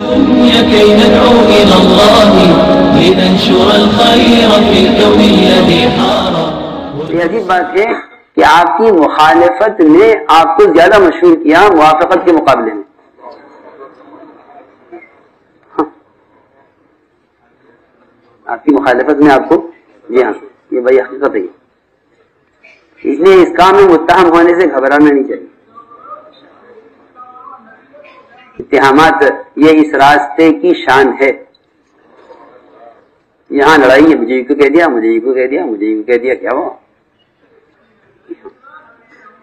كي ندعو إلى الله لننشر الخير في الكون الذي حار. یہ عجیب بات ہے کہ آپ کی مخالفت نے آپ کو زیادہ مشہور کیا موافقت کے مقابلے میں. آپ کی مخالفت میں آپ کو، جی ہاں یہ بھائی حقیقت ہے. اس لیے اس کام میں متہم ہونے سے گھبرانا نہیں چاہیے. اتہامات یہ اس راستے کی شان ہے. یہاں لڑائی ہے، مجھے کو کہہ دیا، مجھے کو کہہ دیا، مجھے کو کہہ دیا، کیا ہوا؟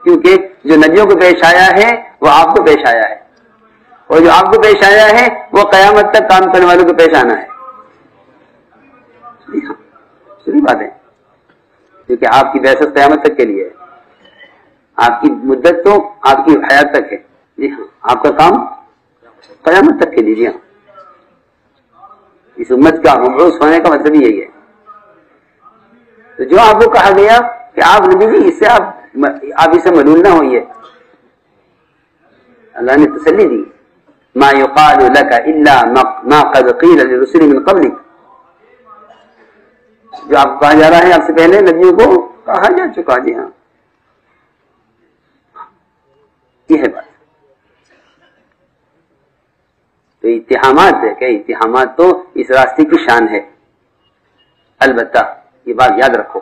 کیونکہ جو نبیوں کو پیش آیا ہے وہ آپ کو پیش آیا ہے، اور جو آپ کو پیش آیا ہے وہ قیامت تک کام کرنے والوں کو پیش آنا ہے. صحیح بات ہے، کیونکہ آپ کی بعثت قیامت تک کے لیے ہے. آپ کی مدت تو آپ کی حیات تک ہے. جی ہاں، آپ کا کام قیامت تک کے لیے. جی ہاں، اس امت کا مبعوث ہونے کا مطلب یہی ہے. تو جو آپ کو کہا گیا کہ آپ نبی جی اس سے آپ اسے ملول نہ ہوئیے، اللہ نے تسلی دی. ما يقال لك الا ما قد قيل للرسل من قبلك. جو آپ کو کہا جا رہا ہے آپ سے پہلے نبیوں کو کہا جا چکا. جی ہاں، یہ ہے بات. تو اتہامات ہے کہ اتہامات تو اس راستے کی شان ہے. البتہ یہ بات یاد رکھو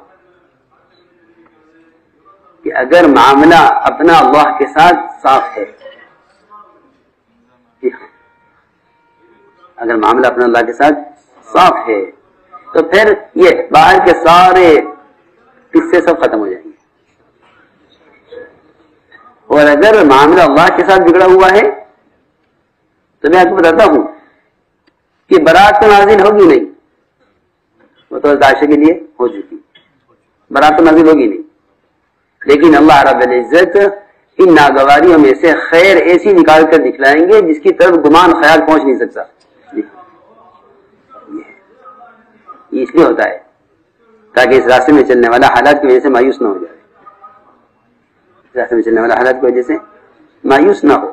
کہ اگر معاملہ اپنا اللہ کے ساتھ صاف ہے، اگر معاملہ اپنا اللہ کے ساتھ صاف ہے تو پھر یہ باہر کے سارے قصے سب ختم ہو جائیں گے. اور اگر معاملہ اللہ کے ساتھ بگڑا ہوا ہے تو میں آپ کو بتاتا ہوں کہ برات تو نازل ہوگی نہیں. وہ تو عائشہ کے لیے ہو چکی، برات تو نازل ہوگی نہیں، لیکن اللہ رب العزت ان ناگواریوں میں سے خیر ایسی نکال کر دکھلائیں گے جس کی طرف گمان خیال پہنچ نہیں سکتا. یہ اس لیے ہوتا ہے تاکہ اس راستے میں چلنے والا حالات کی وجہ سے مایوس نہ ہو جائے. اس راستے میں چلنے والا حالات کی وجہ سے مایوس نہ ہو.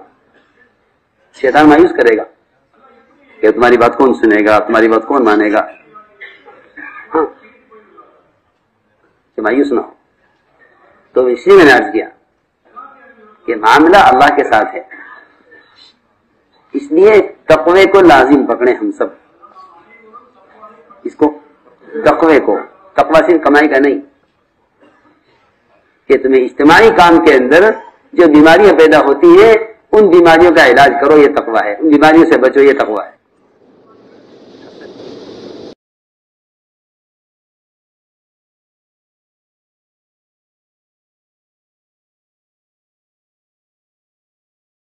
شیطان مایوس کرے گا کہ تمہاری بات کون سنے گا، تمہاری بات کون مانے گا. ہاں، کہ مایوس نہ ہو. تو اس لیے میں نے عرض کیا کہ معاملہ اللہ کے ساتھ ہے. اس لیے تقوی کو لازم پکڑیں ہم سب. اس کو تقوی کو، تقوی صرف کمائی کا نہیں کہ تمہیں اجتماعی کام کے اندر جو بیماریاں پیدا ہوتی ہیں ان بیماریوں کا علاج کرو، یہ تقوی ہے. ان بیماریوں سے بچو، یہ تقوی ہے.